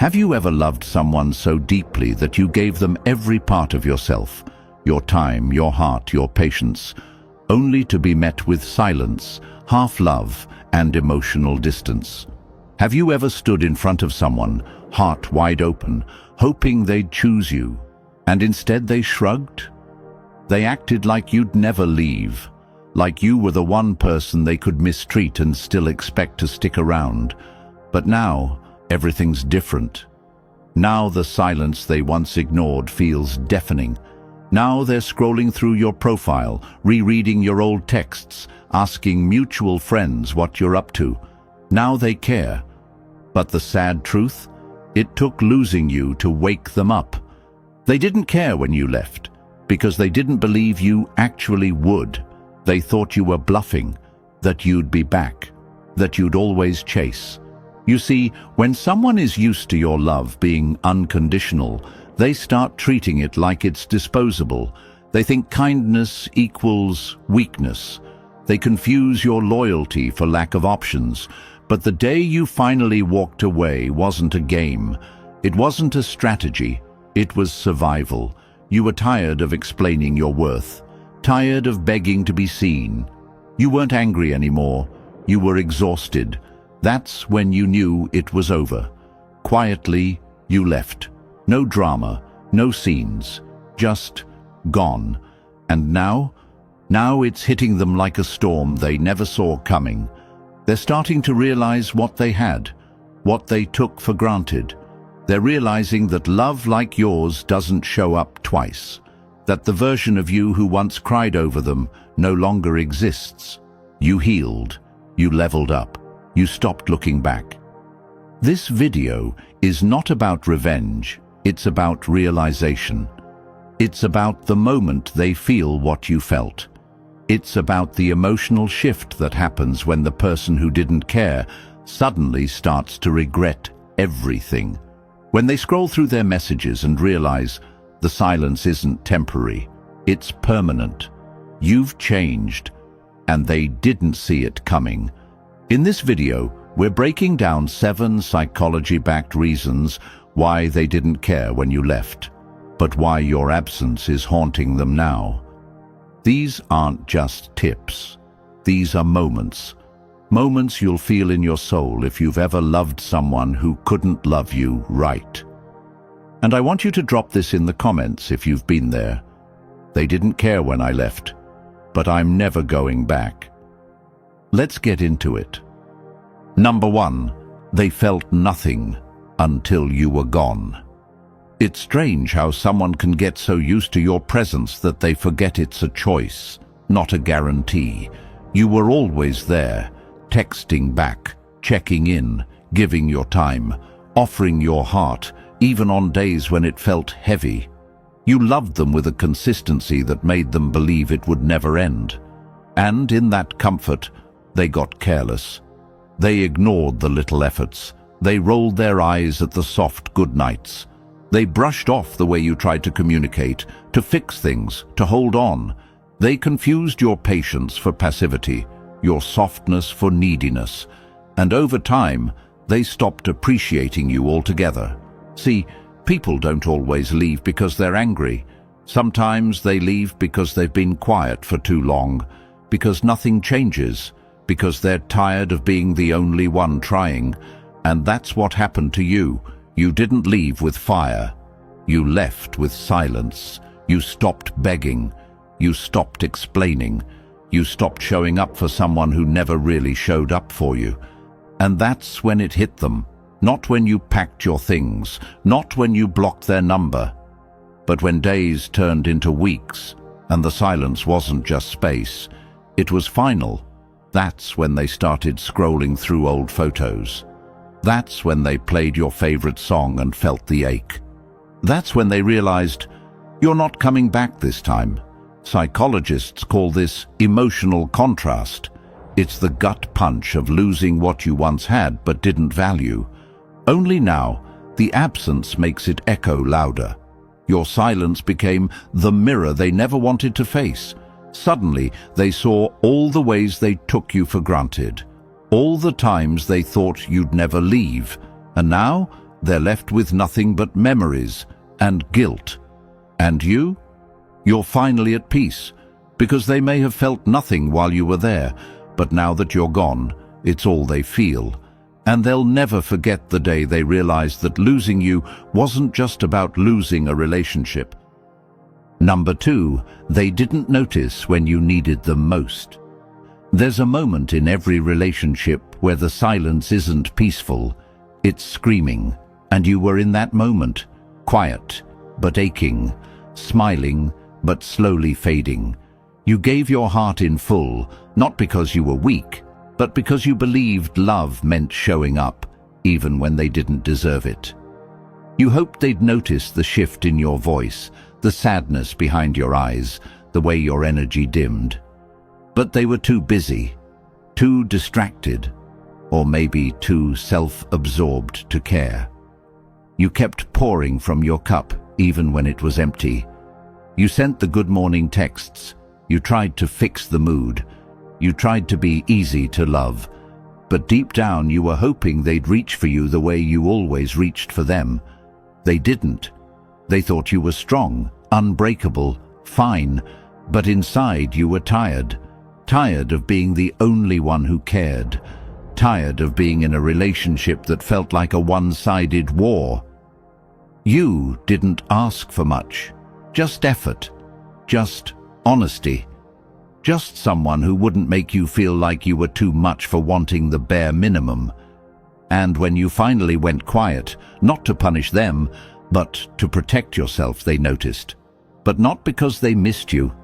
Have you ever loved someone so deeply that you gave them every part of yourself, your time, your heart, your patience, only to be met with silence, half-love, and emotional distance? Have you ever stood in front of someone, heart wide open, hoping they'd choose you, and instead they shrugged? They acted like you'd never leave, like you were the one person they could mistreat and still expect to stick around. But now, everything's different. Now the silence they once ignored feels deafening. Now they're scrolling through your profile, rereading your old texts, asking mutual friends what you're up to. Now they care. But the sad truth? It took losing you to wake them up. They didn't care when you left, because they didn't believe you actually would. They thought you were bluffing, that you'd be back, that you'd always chase. You see, when someone is used to your love being unconditional, they start treating it like it's disposable. They think kindness equals weakness. They confuse your loyalty for lack of options. But the day you finally walked away wasn't a game. It wasn't a strategy. It was survival. You were tired of explaining your worth, tired of begging to be seen. You weren't angry anymore. You were exhausted. That's when you knew it was over. Quietly, you left. No drama, no scenes, just gone. And now it's hitting them like a storm they never saw coming. They're starting to realize what they had, what they took for granted. They're realizing that love like yours doesn't show up twice, that the version of you who once cried over them no longer exists. You healed, you leveled up. You stopped looking back. This video is not about revenge, it's about realization. It's about the moment they feel what you felt. It's about the emotional shift that happens when the person who didn't care suddenly starts to regret everything. When they scroll through their messages and realize the silence isn't temporary, it's permanent. You've changed, and they didn't see it coming. In this video, we're breaking down 7 psychology-backed reasons why they didn't care when you left, but why your absence is haunting them now. These aren't just tips. These are moments. Moments you'll feel in your soul if you've ever loved someone who couldn't love you right. And I want you to drop this in the comments if you've been there. They didn't care when I left, but I'm never going back. Let's get into it. Number 1, they felt nothing until you were gone. It's strange how someone can get so used to your presence that they forget it's a choice, not a guarantee. You were always there, texting back, checking in, giving your time, offering your heart, even on days when it felt heavy. You loved them with a consistency that made them believe it would never end. And in that comfort, they got careless. They ignored the little efforts. They rolled their eyes at the soft goodnights. They brushed off the way you tried to communicate, to fix things, to hold on. They confused your patience for passivity, your softness for neediness. And over time, they stopped appreciating you altogether. See, people don't always leave because they're angry. Sometimes they leave because they've been quiet for too long, because nothing changes, because they're tired of being the only one trying. And that's what happened to you. You didn't leave with fire. You left with silence. You stopped begging. You stopped explaining. You stopped showing up for someone who never really showed up for you. And that's when it hit them. Not when you packed your things, not when you blocked their number, but when days turned into weeks and the silence wasn't just space, it was final. That's when they started scrolling through old photos. That's when they played your favorite song and felt the ache. That's when they realized, you're not coming back this time. Psychologists call this emotional contrast. It's the gut punch of losing what you once had but didn't value. Only now, the absence makes it echo louder. Your silence became the mirror they never wanted to face. Suddenly, they saw all the ways they took you for granted, all the times they thought you'd never leave, and now they're left with nothing but memories and guilt. And you? You're finally at peace, because they may have felt nothing while you were there, but now that you're gone, it's all they feel. And they'll never forget the day they realized that losing you wasn't just about losing a relationship. Number 2, they didn't notice when you needed them most. There's a moment in every relationship where the silence isn't peaceful, it's screaming, and you were in that moment, quiet but aching, smiling but slowly fading. You gave your heart in full, not because you were weak, but because you believed love meant showing up, even when they didn't deserve it. You hoped they'd notice the shift in your voice, the sadness behind your eyes, the way your energy dimmed. But they were too busy, too distracted, or maybe too self-absorbed to care. You kept pouring from your cup, even when it was empty. You sent the good morning texts. You tried to fix the mood. You tried to be easy to love. But deep down you were hoping they'd reach for you the way you always reached for them. They didn't. They thought you were strong, unbreakable, fine, but inside you were tired. Tired of being the only one who cared. Tired of being in a relationship that felt like a one-sided war. You didn't ask for much. Just effort. Just honesty. Just someone who wouldn't make you feel like you were too much for wanting the bare minimum. And when you finally went quiet, not to punish them, but to protect yourself, they noticed. But not because they missed you.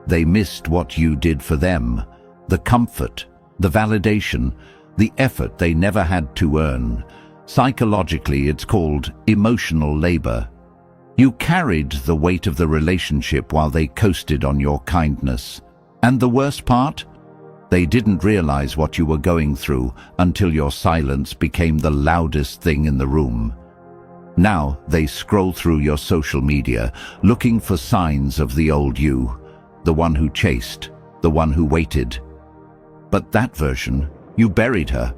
They missed what you did for them. The comfort, the validation, the effort they never had to earn. Psychologically, it's called emotional labor. You carried the weight of the relationship while they coasted on your kindness. And the worst part? They didn't realize what you were going through until your silence became the loudest thing in the room. Now they scroll through your social media, looking for signs of the old you, the one who chased, the one who waited. But that version, you buried her,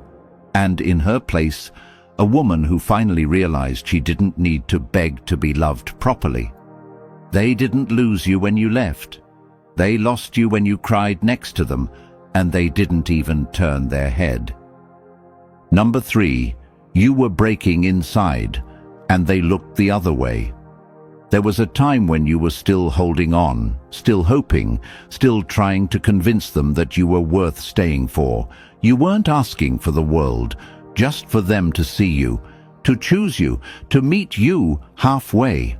and in her place, a woman who finally realized she didn't need to beg to be loved properly. They didn't lose you when you left. They lost you when you cried next to them, and they didn't even turn their head. Number 3, you were breaking inside, and they looked the other way. There was a time when you were still holding on, still hoping, still trying to convince them that you were worth staying for. You weren't asking for the world, just for them to see you, to choose you, to meet you halfway.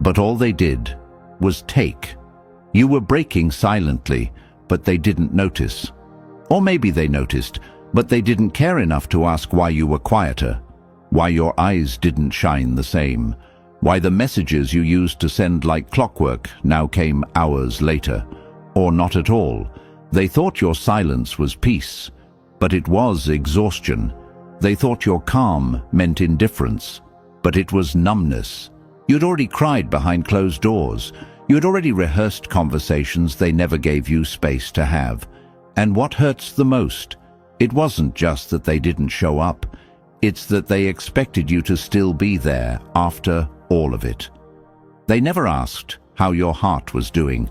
But all they did was take. You were breaking silently, but they didn't notice. Or maybe they noticed, but they didn't care enough to ask why you were quieter, why your eyes didn't shine the same, why the messages you used to send like clockwork now came hours later, or not at all. They thought your silence was peace, but it was exhaustion. They thought your calm meant indifference, but it was numbness. You'd already cried behind closed doors. You'd already rehearsed conversations they never gave you space to have. And what hurts the most? It wasn't just that they didn't show up. It's that they expected you to still be there after all of it. They never asked how your heart was doing,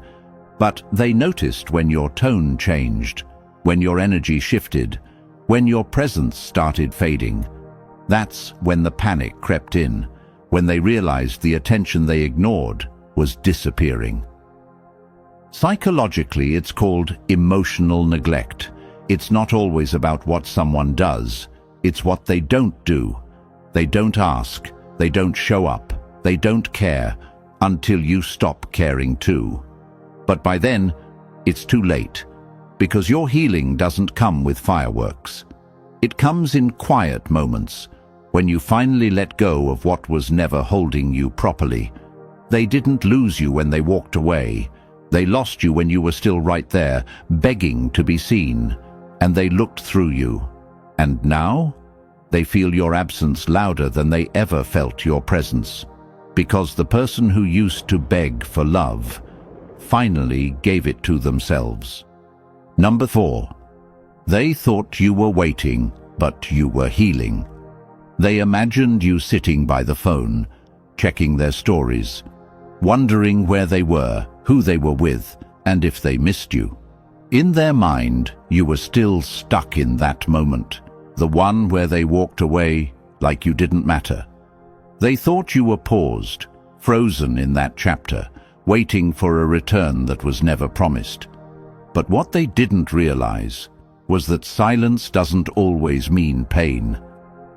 but they noticed when your tone changed, when your energy shifted, when your presence started fading. That's when the panic crept in, when they realized the attention they ignored was disappearing. Psychologically, it's called emotional neglect. It's not always about what someone does, it's what they don't do. They don't ask, they don't show up, they don't care, until you stop caring too. But by then, it's too late, because your healing doesn't come with fireworks. It comes in quiet moments, when you finally let go of what was never holding you properly. They didn't lose you when they walked away. They lost you when you were still right there, begging to be seen, and they looked through you. And now, they feel your absence louder than they ever felt your presence, because the person who used to beg for love finally gave it to themselves. Number 4, they thought you were waiting, but you were healing. They imagined you sitting by the phone, checking their stories, wondering where they were, who they were with, and if they missed you. In their mind, you were still stuck in that moment, the one where they walked away like you didn't matter. They thought you were paused, frozen in that chapter, waiting for a return that was never promised. But what they didn't realize was that silence doesn't always mean pain.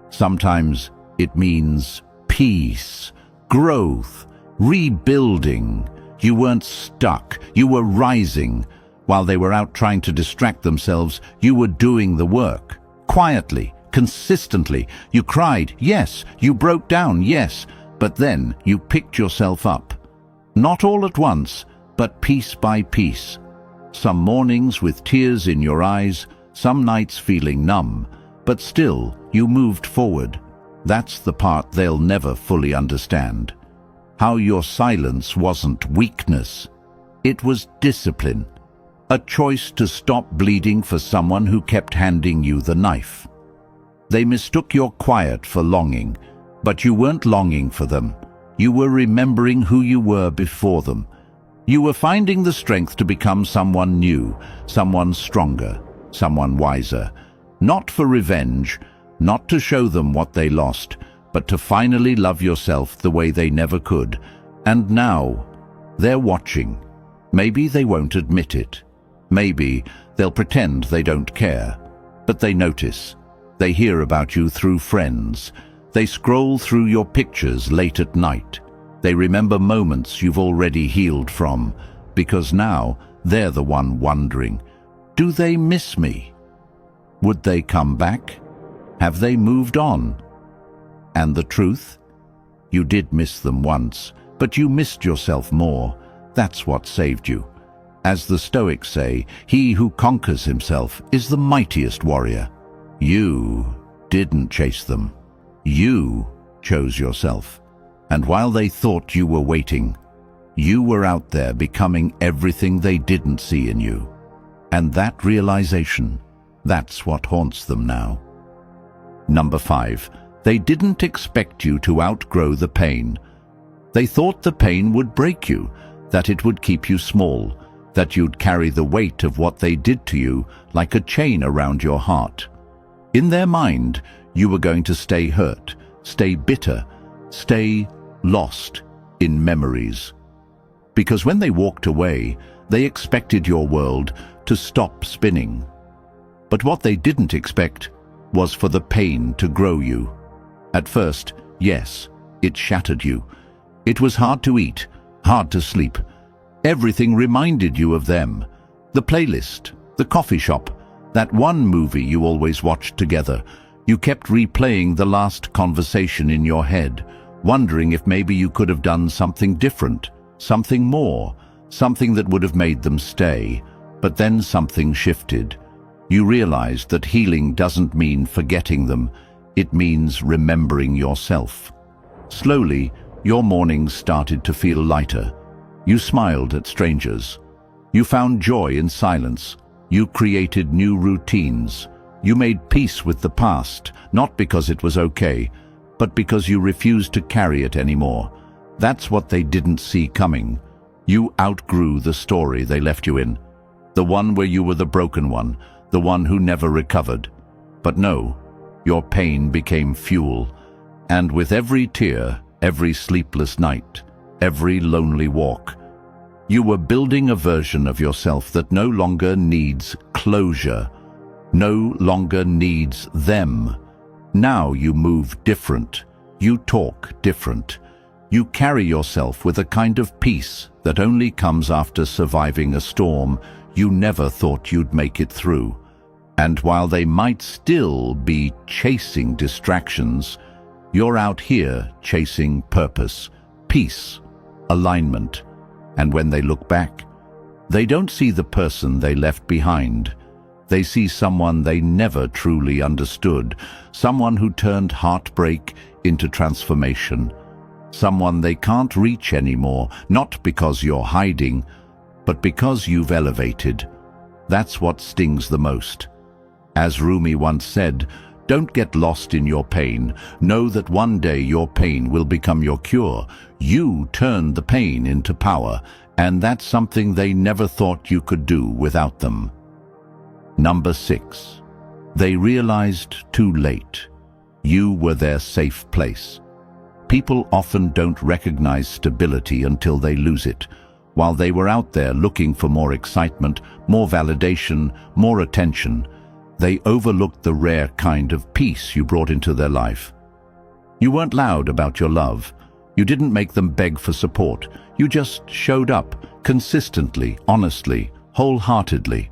Sometimes it means peace, growth, rebuilding. You weren't stuck, you were rising. While they were out trying to distract themselves, you were doing the work. Quietly, consistently, you cried, yes, you broke down, yes, but then you picked yourself up. Not all at once, but piece by piece. Some mornings with tears in your eyes, some nights feeling numb, but still you moved forward. That's the part they'll never fully understand. How your silence wasn't weakness. It was discipline. A choice to stop bleeding for someone who kept handing you the knife. They mistook your quiet for longing, but you weren't longing for them. You were remembering who you were before them. You were finding the strength to become someone new, someone stronger, someone wiser. Not for revenge, not to show them what they lost, but to finally love yourself the way they never could. And now, they're watching. Maybe they won't admit it. Maybe they'll pretend they don't care. But they notice. They hear about you through friends. They scroll through your pictures late at night. They remember moments you've already healed from, because now they're the one wondering, do they miss me? Would they come back? Have they moved on? And the truth? You did miss them once, but you missed yourself more. That's what saved you. As the Stoics say, he who conquers himself is the mightiest warrior. You didn't chase them. You chose yourself. And while they thought you were waiting, you were out there becoming everything they didn't see in you. And that realization, that's what haunts them now. Number 5. They didn't expect you to outgrow the pain. They thought the pain would break you, that it would keep you small, that you'd carry the weight of what they did to you like a chain around your heart. In their mind, you were going to stay hurt, stay bitter, stay lost in memories. Because when they walked away, they expected your world to stop spinning. But what they didn't expect was for the pain to grow you. At first, yes, it shattered you. It was hard to eat, hard to sleep. Everything reminded you of them. The playlist, the coffee shop, that one movie you always watched together. You kept replaying the last conversation in your head, wondering if maybe you could have done something different, something more, something that would have made them stay. But then something shifted. You realized that healing doesn't mean forgetting them, it means remembering yourself. Slowly, your mornings started to feel lighter. You smiled at strangers. You found joy in silence. You created new routines. You made peace with the past, not because it was okay, but because you refused to carry it anymore. That's what they didn't see coming. You outgrew the story they left you in. The one where you were the broken one, the one who never recovered. But no, your pain became fuel. And with every tear, every sleepless night, every lonely walk, you were building a version of yourself that no longer needs closure, no longer needs them. Now you move different. You talk different. You carry yourself with a kind of peace that only comes after surviving a storm you never thought you'd make it through. And while they might still be chasing distractions, you're out here chasing purpose, peace, alignment. And when they look back, they don't see the person they left behind. They see someone they never truly understood, someone who turned heartbreak into transformation, someone they can't reach anymore, not because you're hiding, but because you've elevated. That's what stings the most. As Rumi once said, Don't get lost in your pain. Know that one day your pain will become your cure. You turned the pain into power, and that's something they never thought you could do without them. Number 6. They realized too late. You were their safe place. People often don't recognize stability until they lose it. While they were out there looking for more excitement, more validation, more attention, they overlooked the rare kind of peace you brought into their life. You weren't loud about your love. You didn't make them beg for support. You just showed up, consistently, honestly, wholeheartedly.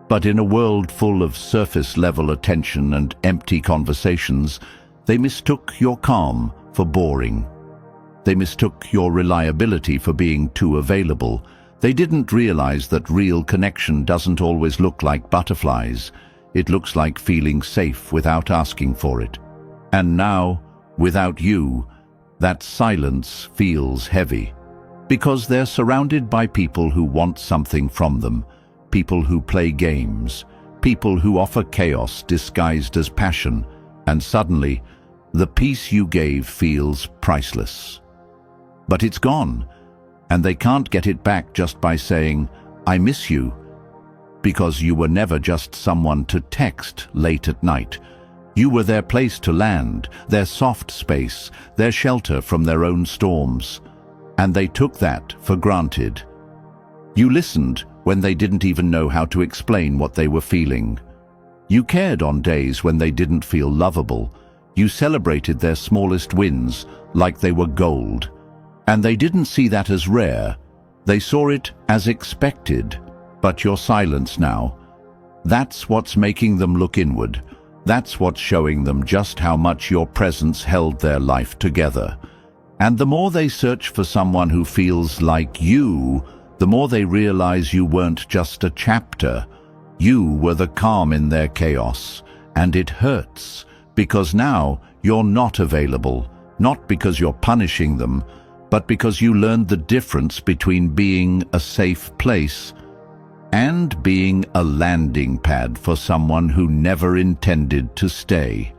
But in a world full of surface-level attention and empty conversations, they mistook your calm for boring. They mistook your reliability for being too available. They didn't realize that real connection doesn't always look like butterflies. It looks like feeling safe without asking for it. And now, without you, that silence feels heavy. Because they're surrounded by people who want something from them, people who play games, people who offer chaos disguised as passion, and suddenly, the peace you gave feels priceless. But it's gone, and they can't get it back just by saying, "I miss you," because you were never just someone to text late at night. You were their place to land, their soft space, their shelter from their own storms. And they took that for granted. You listened when they didn't even know how to explain what they were feeling. You cared on days when they didn't feel lovable. You celebrated their smallest wins like they were gold. And they didn't see that as rare. They saw it as expected. But your silence now, that's what's making them look inward. That's what's showing them just how much your presence held their life together. And the more they search for someone who feels like you, the more they realize you weren't just a chapter. You were the calm in their chaos. And it hurts, because now you're not available, not because you're punishing them, but because you learned the difference between being a safe place and being a landing pad for someone who never intended to stay.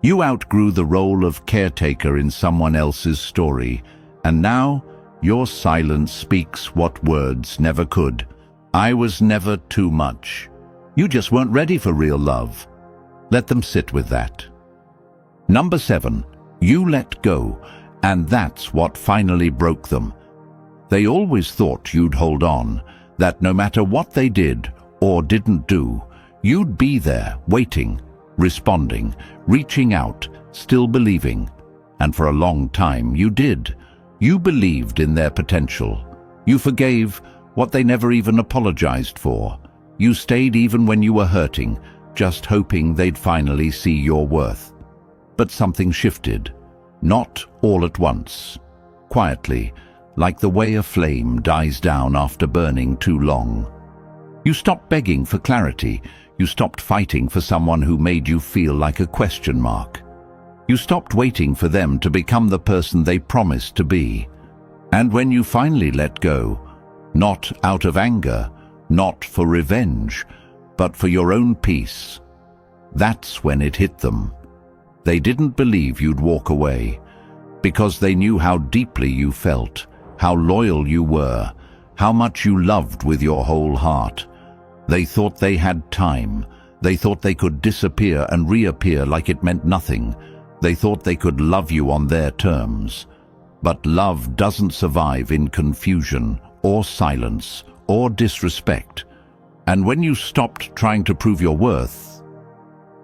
You outgrew the role of caretaker in someone else's story, and now your silence speaks what words never could. I was never too much. You just weren't ready for real love. Let them sit with that. Number 7, you let go. And that's what finally broke them. They always thought you'd hold on, that no matter what they did or didn't do, you'd be there, waiting, responding, reaching out, still believing. And for a long time you did. You believed in their potential. You forgave what they never even apologized for. You stayed even when you were hurting, just hoping they'd finally see your worth. But something shifted. Not all at once. Quietly, like the way a flame dies down after burning too long. You stopped begging for clarity. You stopped fighting for someone who made you feel like a question mark. You stopped waiting for them to become the person they promised to be. And when you finally let go, not out of anger, not for revenge, but for your own peace, that's when it hit them. They didn't believe you'd walk away, because they knew how deeply you felt, how loyal you were, how much you loved with your whole heart. They thought they had time. They thought they could disappear and reappear like it meant nothing. They thought they could love you on their terms. But love doesn't survive in confusion or silence or disrespect. And when you stopped trying to prove your worth,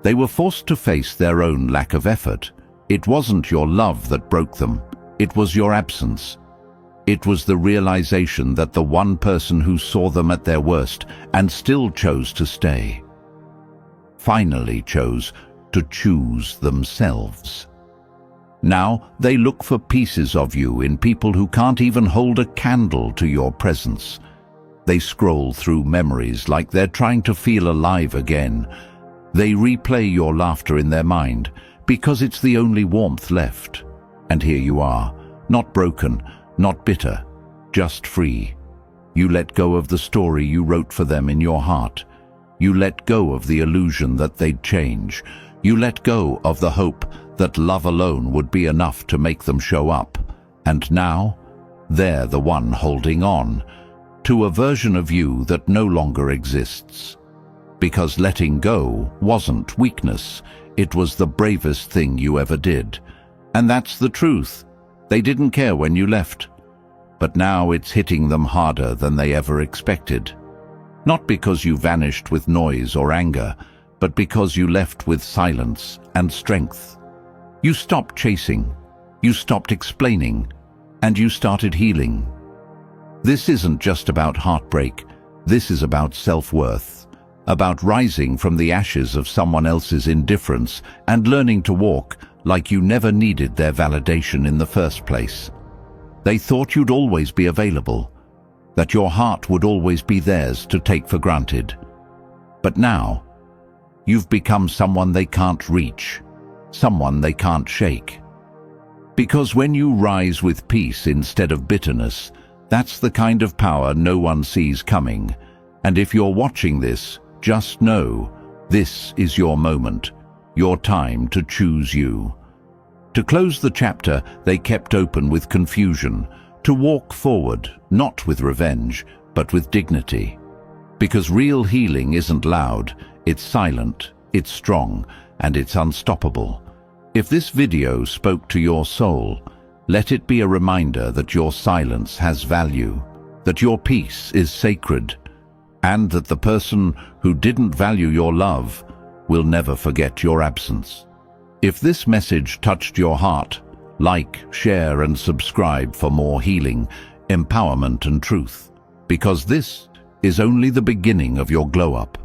they were forced to face their own lack of effort. It wasn't your love that broke them. It was your absence. It was the realization that the one person who saw them at their worst and still chose to stay, finally chose to choose themselves. Now they look for pieces of you in people who can't even hold a candle to your presence. They scroll through memories like they're trying to feel alive again. They replay your laughter in their mind because it's the only warmth left. And here you are, not broken, not bitter, just free. You let go of the story you wrote for them in your heart. You let go of the illusion that they'd change. You let go of the hope that love alone would be enough to make them show up, and now they're the one holding on to a version of you that no longer exists. Because letting go wasn't weakness, it was the bravest thing you ever did. And that's the truth. They didn't care when you left. But now it's hitting them harder than they ever expected. Not because you vanished with noise or anger, but because you left with silence and strength. You stopped chasing, you stopped explaining, and you started healing. This isn't just about heartbreak, this is about self-worth, about rising from the ashes of someone else's indifference and learning to walk like you never needed their validation in the first place. They thought you'd always be available, that your heart would always be theirs to take for granted. But now, you've become someone they can't reach, someone they can't shake. Because when you rise with peace instead of bitterness, that's the kind of power no one sees coming. And if you're watching this, just know, this is your moment, your time to choose you. To close the chapter they kept open with confusion, to walk forward, not with revenge, but with dignity. Because real healing isn't loud, it's silent, it's strong, and it's unstoppable. If this video spoke to your soul, let it be a reminder that your silence has value, that your peace is sacred, and that the person who didn't value your love will never forget your absence. If this message touched your heart, like, share, and subscribe for more healing, empowerment, and truth, because this is only the beginning of your glow-up.